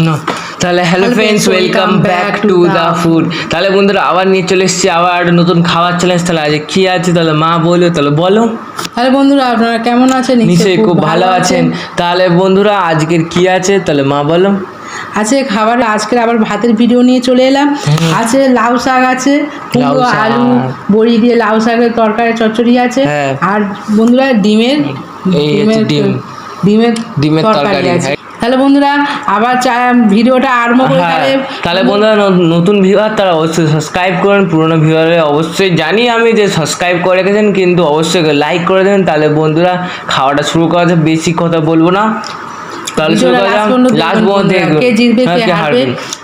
না তাহলে hello friends, welcome back to the food. তাহলে বন্ধুরা আবার নিয়ে চলে এসেছি আবার একটা নতুন খাবার চ্যালেঞ্জ। তাহলে আজ কি আছে তাহলে মা বলো, তাহলে বলো। হ্যালো বন্ধুরা, আপনারা কেমন আছেন? নিশ্চয়ই খুব ভালো আছেন। তাহলে বন্ধুরা আজকের কি আছে তাহলে মা বলো। আছে খাবার, আজকে আবার ভাতের ভিডিও নিয়ে চলে এলাম। আছে লাউ শাক আছে, কুমড়ো শাক। আলু বড়ি দিয়ে লাউ শাকের তরকারি চচ্চড়ি আছে। হ্যাঁ। আর বন্ধুরা ডিমের ডিমের ডিমের তরকারি আছে। হ্যাঁ। তাহলে বন্ধুরা আবার ভিডিওটা আরম্ভ করে তাহলে বন্ধুরা নতুন ভিউয়ার তারা অবশ্যই সাবস্ক্রাইব করেন, পুরোনো ভিউয়ারে অবশ্যই জানি আমি যে সাবস্ক্রাইব করে রেখেছেন, কিন্তু অবশ্যই লাইক করে দেবেন। তাহলে বন্ধুরা খাওয়াটা শুরু করা যাক, বেশি কথা বলবো না। তাহলে শুরু করা যাক। লাস্ট পর্যন্ত কে জিতবে কে কে হারবে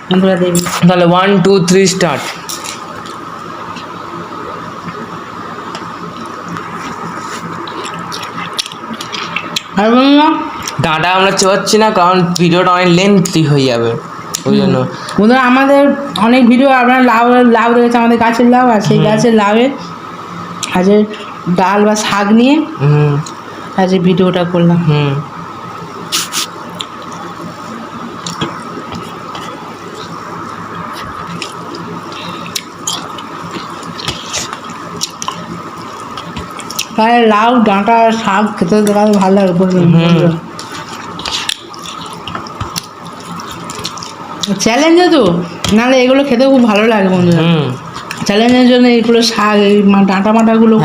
বন্ধুরা দেখবে। তাহলে 1 2 3 স্টার্ট। আর বন্ধুরা ডাঁটা আমরা চাচ্ছি না, কারণ ভিডিওটা অনেক লেন্থি হয়ে যাবে, ওই জন্য। বন্ধুরা আমাদের অনেক ভিডিও আপনারা লাউ দেখেছে, আমাদের গাছের লাউ, আর সেই গাছের লাউয়ের আজ ডাল বা শাক নিয়ে আজ ভিডিওটা করলাম। লাউ ডাঁটা শাক খেতে ভালো লাগে বলবেন। চ্যালেঞ্জে তো নাহলে এগুলো খেতে খুব ভালো লাগে বন্ধুরা। চ্যালেঞ্জের জন্য এগুলো শাক এই ডাঁটা মাটাগুলো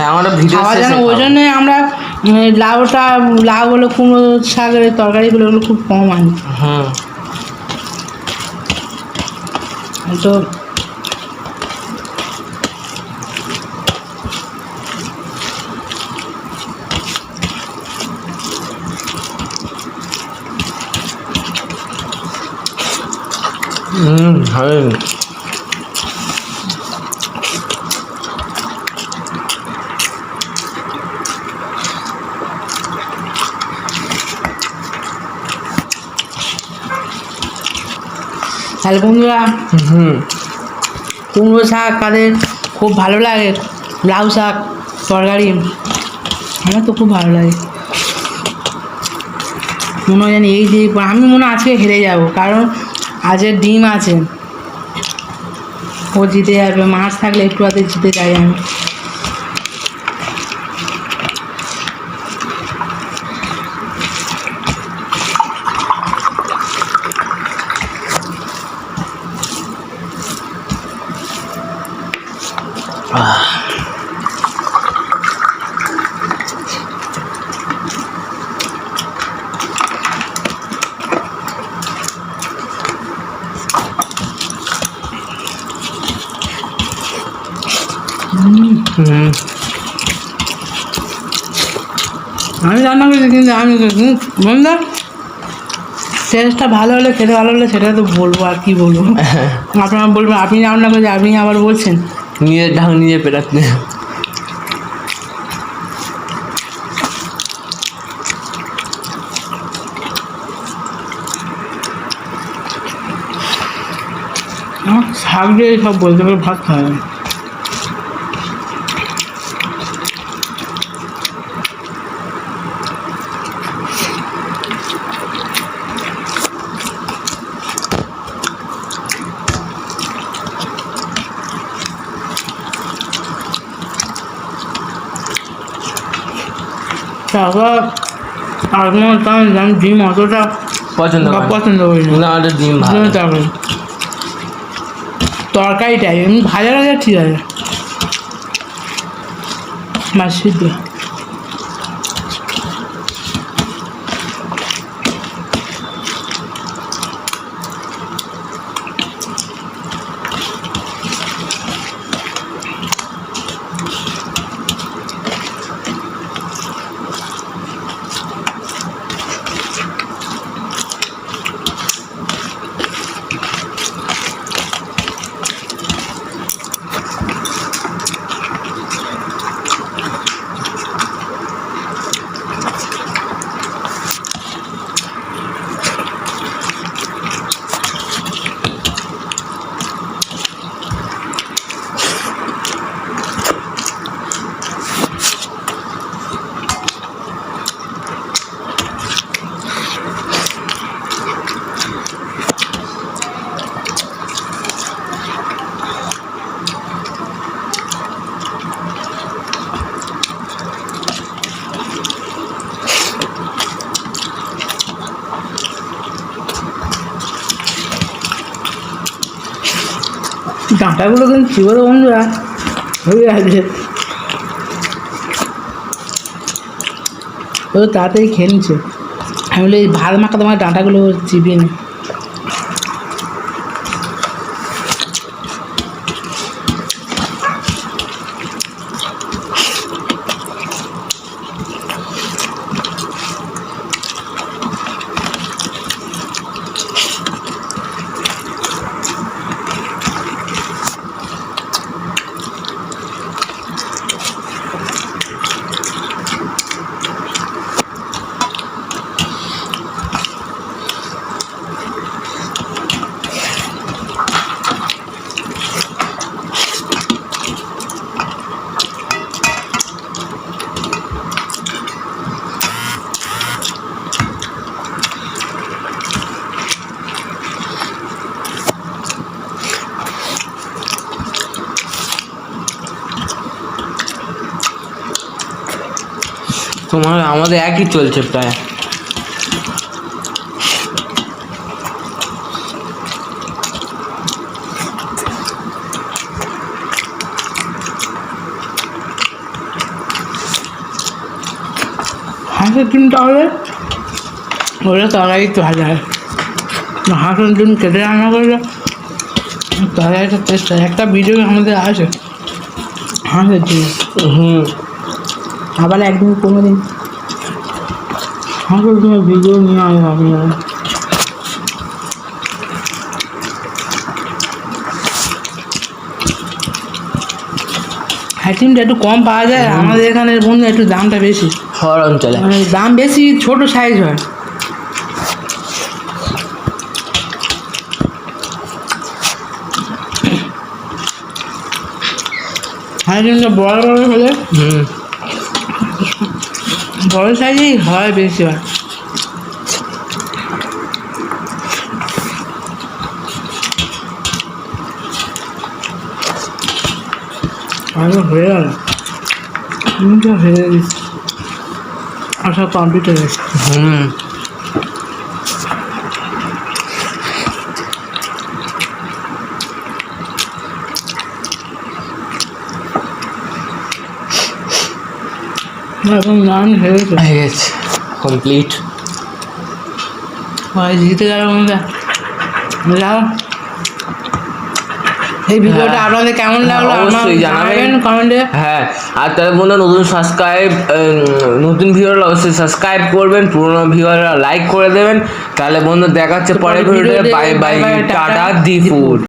খাওয়া যায় না, ওই জন্য আমরা লাউ হলো কুমড়ো শাকের তরকারিগুলো ওগুলো খুব কম আনি। তো তাহলে বন্ধুরা কুমড়ো শাক কাদের খুব ভালো লাগে, লাউ শাক তরকারি আমার তো খুব ভালো লাগে। মনে হয় জানি এই যে আমি মনে হয় আজকে হেরে যাব, কারণ আজের ডিম আছে, ও জিতে যাবে। মাছ থাকলে একটু হাতে জিতে যাই আমি। আমি রান্না করেছি, কিন্তু আমি বন্ধু টেস্টটা ভালো হলে, খেতে ভালো হলে সেটা তো বলবো, আর কি বলবো। আপনারা বলবেন আপনি রান্না করেছেন, আপনি আবার বলছেন নিজের ঢাক নিজে পেরাতে। শাক দিয়ে সব বলতে পারে ভাত খাওয়া যায়। তারপর আমি ডিম অতটা পছন্দ করি না, ওটা ডিম তরকারিটাই এমনি ভাজা ভাজা ঠিক আছে, মাছ সিদ্ধ। ডাঁটাগুলো কিন্তু কি বলো বন্ধুরা হয়ে আছে ও তাড়াতাড়ি খেয়ে নিচ্ছে আমি বলি এই ভাত মাখা তোমার ডাঁটাগুলো চিবিয়ে নি তোমার আমাদের একই চলছে প্রায়। হাঁসের ডিমটা হলে ওটা তরকারি একটু ভালো হয় হাঁসের ডিম কেটে রান্না করলে তরকারিটা টেস্ট হয় একটা ভিডিও আমাদের আছে হাঁসের ডিম আবার একদিন কোনো দিন হাঁসের ডিমের ভিডিও নিয়ে আসবো আপনারা হাঁসিমটা একটু কম পাওয়া যায় আমাদের এখানের বন্ধু একটু দামটা বেশি শহর অঞ্চলে মানে দাম বেশি ছোট সাইজ হয় হাঁসিমটা বড় বড় হলে বড় সাইজেই হয় বেশি হয় আগে হয়ে গেল হয়ে গেছে আশা কমপ্লিট হয়ে গেছে এখন নান হয়ে গেছে কমপ্লিট ভাই জিতে গেল বন্ধুরা যাও এই ভিডিওটা আপনাদের কেমন লাগলো অবশ্যই জানাবেন কমেন্টে হ্যাঁ আর তার বন্ধু নতুন ভিডিওটা অবশ্যই সাবস্ক্রাইব করবেন পুরোনো ভিডিওটা লাইক করে দেবেন তাহলে বন্ধু দেখাচ্ছে পরের ভিডিওতে bye bye tata the food